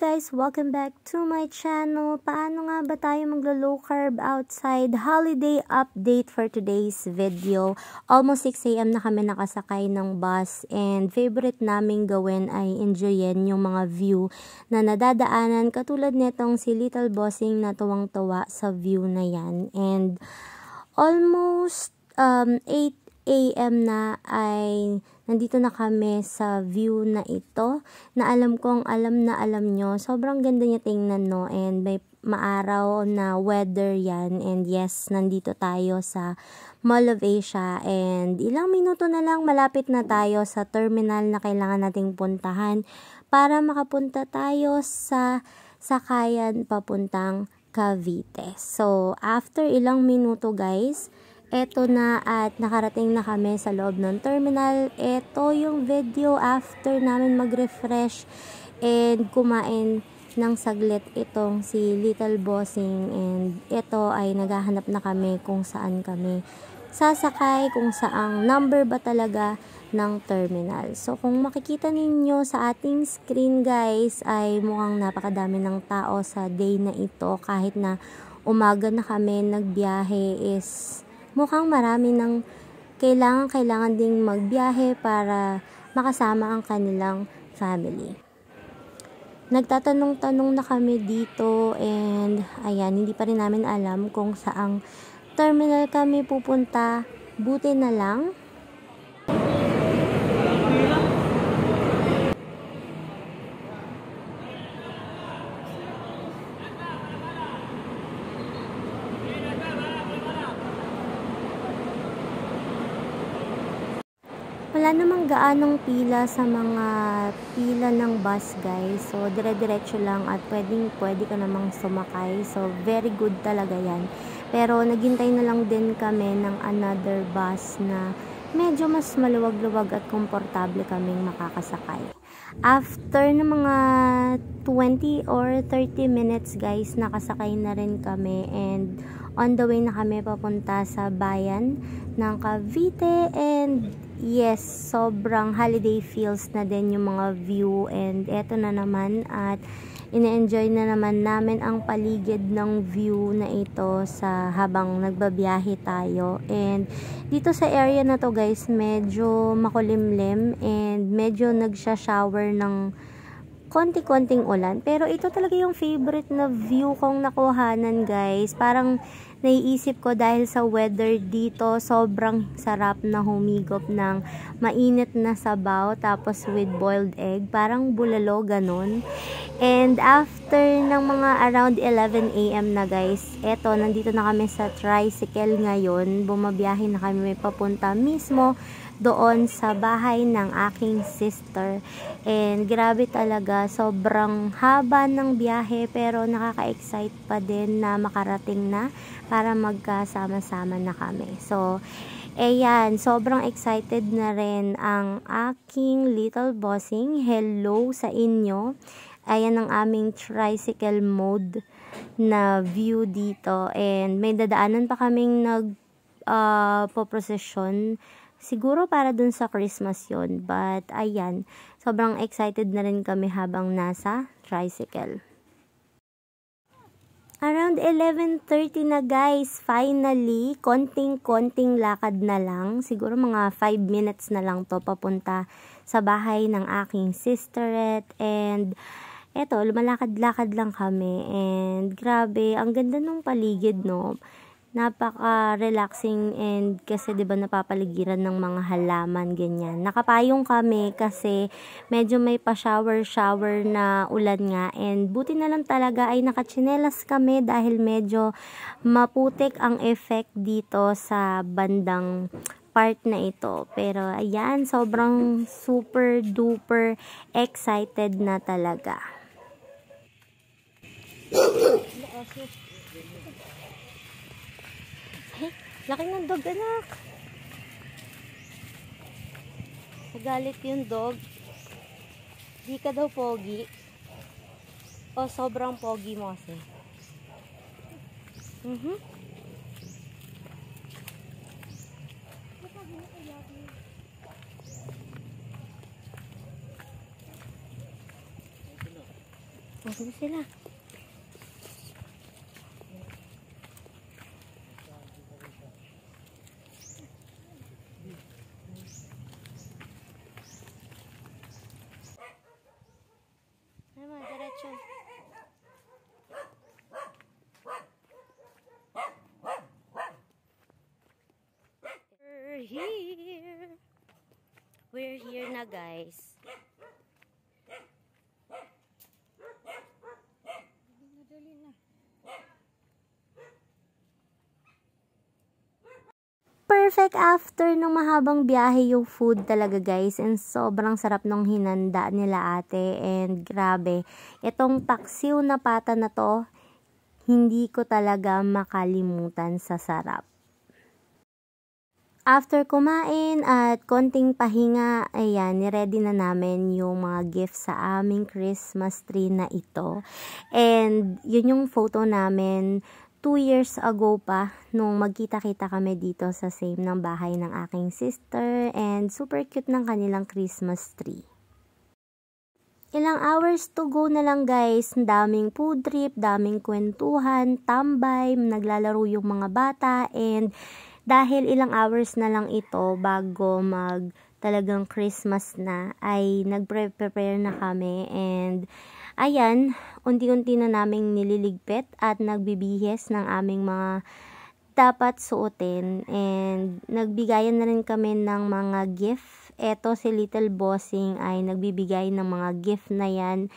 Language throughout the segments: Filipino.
Guys, welcome back to my channel. Paano nga ba tayo maglo-low carb outside? Holiday update for today's video. Almost 6 AM na kami nakasakay ng bus and favorite naming gawin ay enjoyin yung mga view na nadadaanan katulad nitong si Little Bossing na tuwang-tuwa sa view na yan. And almost 8 AM na ay nandito na kami sa view na ito, na alam kong alam na alam nyo. Sobrang ganda niya tingnan, no? And may maaraw na weather yan. And yes, nandito tayo sa Mall of Asia. And ilang minuto na lang, malapit na tayo sa terminal na kailangan nating puntahan para makapunta tayo sa sakayan papuntang Cavite. So, after ilang minuto guys, eto na at nakarating na kami sa loob ng terminal. Eto yung video after namin mag-refresh and kumain ng saglit itong si Little Bossing. And ito ay naghahanap na kami kung saan kami sasakay, kung saang number ba talaga ng terminal. So kung makikita ninyo sa ating screen guys, ay mukhang napakadami ng tao sa day na ito. Kahit na umaga na kami nagbiyahe is mukhang marami ng kailangan ding magbiyahe para makasama ang kanilang family. Nagtatanong-tanong na kami dito and ayan, hindi pa rin namin alam kung saang terminal kami pupunta. Buti na lang wala namang gaanong pila sa mga pila ng bus guys. So dire-diretso lang at pwede ka namang sumakay. So very good talaga yan. Pero naghintay na lang din kami ng another bus na medyo mas maluwag-luwag at komportable kaming makakasakay. After ng mga 20 or 30 minutes guys, nakasakay na rin kami and on the way na kami papunta sa bayan ng Cavite. And yes, sobrang holiday feels na din yung mga view. And eto na naman at ine-enjoy na naman namin ang paligid ng view na ito sa habang nagbabiyahe tayo. And dito sa area na to guys, medyo makulimlim and medyo nagsha-shower ng konti-konting ulan. Pero ito talaga yung favorite na view kong nakuhanan guys. Parang naiisip ko dahil sa weather dito, sobrang sarap na humigop ng mainit na sabaw tapos with boiled egg. Parang bulalo, ganun. And after ng mga around 11 AM na guys, eto, nandito na kami sa tricycle ngayon. Bumabiyahe na kami papunta mismo doon sa bahay ng aking sister. And grabe talaga, sobrang haba ng biyahe pero nakaka-excite pa din na makarating na para magkasama-sama na kami. So, ayan, sobrang excited na rin ang aking Little Bossing. Hello sa inyo. Ayan ang aming tricycle mode na view dito. And may dadaanan pa kaming po-procession. Siguro para dun sa Christmas yon. But ayan, sobrang excited na rin kami habang nasa tricycle. Around 11:30 na guys, finally, konting lakad na lang. Siguro mga 5 minutes na lang to papunta sa bahay ng aking sisterette. And eto, lumalakad-lakad lang kami. And grabe, ang ganda ng paligid, no? Napaka-relaxing and kasi 'di ba napapaligiran ng mga halaman ganyan. Nakapayong kami kasi medyo may pa-shower na ulan nga, and buti na lang talaga ay nakatsinelas kami dahil medyo maputik ang effect dito sa bandang part na ito. Pero ayan, sobrang super duper excited na talaga. Laki ng dog, anak. Nagalit yung dog. Di ka daw pogi. O sobrang pogi mo kasi. Sige sila. Naman, diretso. We're here na, guys. Perfect after ng mahabang biyahe yung food talaga, guys, and sobrang sarap nung hinanda nila ate, and grabe, itong paksiw na pata na to, hindi ko talaga makalimutan sa sarap. After kumain at konting pahinga, ayan, niready na namin yung mga gifts sa aming Christmas tree na ito. And yun yung photo namin 2 years ago pa, nung magkita-kita kami dito sa same ng bahay ng aking sister. And super cute ng kanilang Christmas tree. Ilang hours to go na lang, guys. Daming food trip, daming kwentuhan, tambay, naglalaro yung mga bata, and dahil ilang hours na lang ito bago talagang Christmas na, ay nagprepare na kami, and ayan, unti-unti na naming nililigpit at nagbibihes ng aming mga dapat suotin, and nagbigayan na rin kami ng mga gift. Eto si Little Bossing ay nagbibigay ng mga gift na yan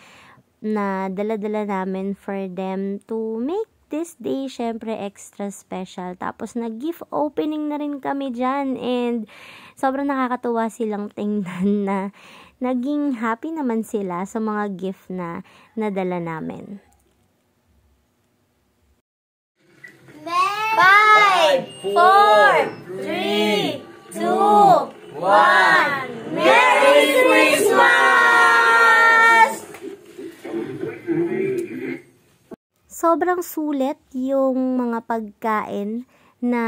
na dala-dala namin for them to make this day syempre extra special. Tapos nag-gift opening na rin kami dyan, and sobrang nakakatuwa silang tingnan na naging happy naman sila sa mga gift na nadala namin. 5, 4, 3, 2, 1. Merry Christmas! Sobrang sulit yung mga pagkain na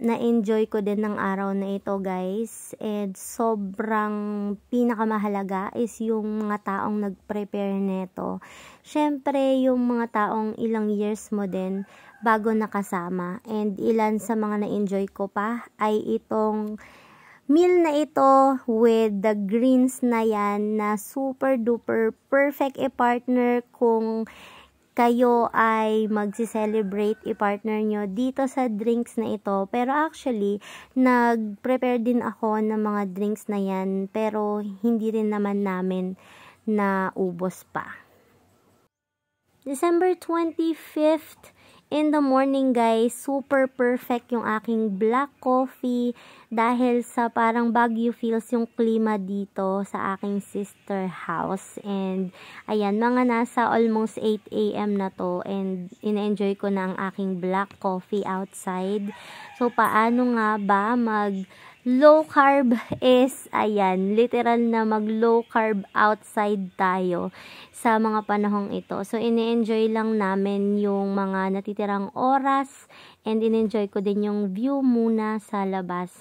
na-enjoy ko din ng araw na ito, guys. And sobrang pinakamahalaga is yung mga taong nag-prepare nito. Syempre, yung mga taong ilang years mo din bago nakasama. And ilan sa mga na-enjoy ko pa ay itong meal na ito with the greens na yan na super duper perfect e-partner kung kayo ay magsi-celebrate i-partner nyo dito sa drinks na ito. Pero actually, nag-prepare din ako ng mga drinks na yan, pero hindi rin naman namin na ubos pa. December 25th in the morning, guys, super perfect yung aking black coffee dahil sa parang Baguio feels yung klima dito sa aking sister house. And ayan, mga nasa almost 8 AM na to, and in-enjoy ko na ang aking black coffee outside. So paano nga ba low carb is, ayan, literal na low carb outside tayo sa mga panahong ito. So, ini-enjoy lang namin yung mga natitirang oras, and in-enjoy ko din yung view muna sa labas.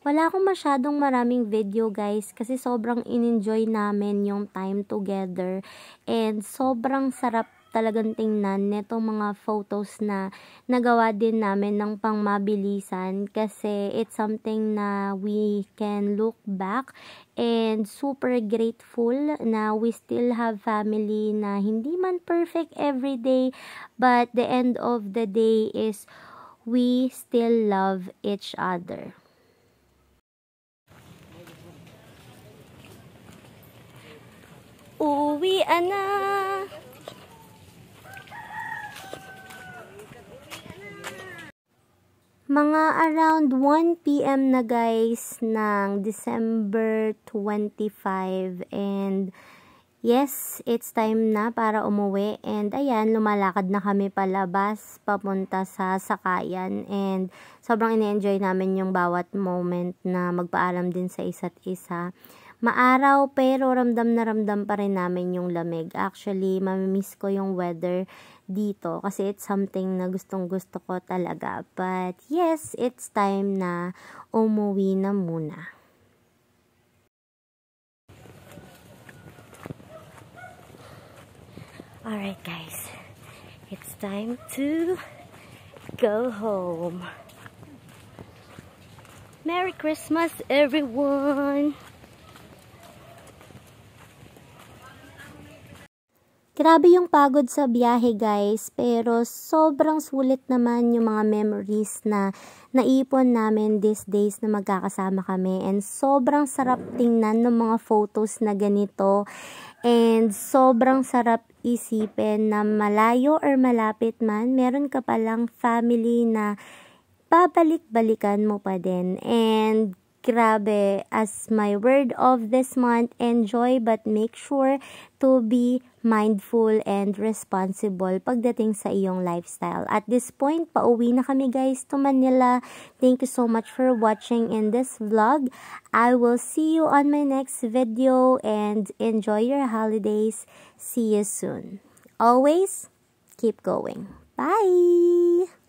Wala akong masyadong maraming video, guys, kasi sobrang in-enjoy namin yung time together, and sobrang sarap talagang tingnan netong mga photos na nagawa din namin ng pangmabilisan, kasi it's something na we can look back, and super grateful na we still have family na hindi man perfect every day, but the end of the day is we still love each other. Uuwi na. Mga around 1 PM na, guys, ng December 25, and yes, it's time na para umuwi. And ayan, lumalakad na kami palabas, papunta sa sakayan. And sobrang ine-enjoy namin yung bawat moment na magpaalam din sa isa't isa. Maaraw pero ramdam na ramdam pa rin namin yung lamig. Actually, mamimiss ko yung weather dito kasi it's something na gustong gusto ko talaga. But yes, it's time na umuwi na muna. Alright guys, it's time to go home. Merry Christmas everyone! Grabe yung pagod sa biyahe guys, pero sobrang sulit naman yung mga memories na naipon namin these days na magkakasama kami. And sobrang sarap tingnan ng mga photos na ganito. And sobrang sarap isipin na malayo or malapit man, meron ka palang family na babalik-balikan mo pa din. And grabe, as my word of this month, enjoy but make sure to be mindful and responsible pagdating sa iyong lifestyle. At this point, pauwi na kami guys to Manila. Thank you so much for watching in this vlog. I will see you on my next video and enjoy your holidays. See you soon. Always, keep going. Bye!